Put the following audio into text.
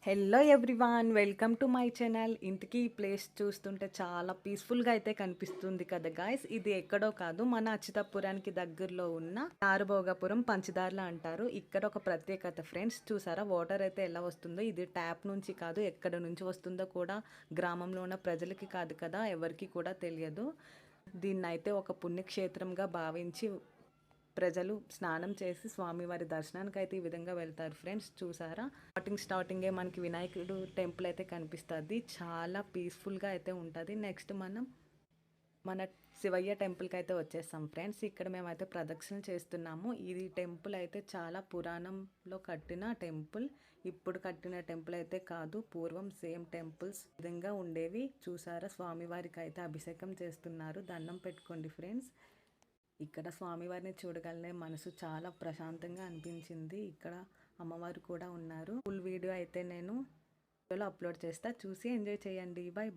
Hello everyone, welcome to my channel. ఇంతకీ ఈ place చూస్తుంటే చాలా పీస్ఫుల్గా అయితే కనిపిస్తుంది కదా గాయస్. ఇది ఎక్కడో కాదు, మన అచ్యుతాపురానికి దగ్గరలో ఉన్న నారుభోగాపురం పంచదార్ల అంటారు. ఇక్కడ ఒక ప్రత్యేకత ఫ్రెండ్స్, చూసారా వాటర్ అయితే ఎలా వస్తుందో. ఇది ట్యాప్ నుంచి కాదు, ఎక్కడ నుంచి వస్తుందో కూడా గ్రామంలో ఉన్న ప్రజలకి కాదు కదా, ఎవరికి కూడా తెలియదు. దీన్నైతే ఒక పుణ్యక్షేత్రంగా భావించి ప్రజలు స్నానం చేసి స్వామివారి దర్శనానికి అయితే ఈ విధంగా వెళ్తారు ఫ్రెండ్స్. చూసారా, స్టార్టింగే మనకి వినాయకుడు టెంపుల్ అయితే కనిపిస్తుంది. చాలా పీస్ఫుల్గా అయితే ఉంటుంది. నెక్స్ట్ మన శివయ్య టెంపుల్కి అయితే వచ్చేస్తాం ఫ్రెండ్స్. ఇక్కడ మేమైతే ప్రదక్షిణ చేస్తున్నాము. ఇది టెంపుల్ అయితే చాలా పురాణంలో కట్టిన టెంపుల్. ఇప్పుడు కట్టిన టెంపుల్ అయితే కాదు, పూర్వం సేమ్ టెంపుల్స్ విధంగా ఉండేవి. చూసారా, స్వామివారికి అయితే అభిషేకం చేస్తున్నారు. దండం పెట్టుకోండి ఫ్రెండ్స్. ఇక్కడ స్వామివారిని చూడగలనే మనసు చాలా ప్రశాంతంగా అనిపించింది. ఇక్కడ అమ్మవారు కూడా ఉన్నారు. ఫుల్ వీడియో అయితే నేను అప్లోడ్ చేస్తా, చూసి ఎంజాయ్ చేయండి. Bye bye.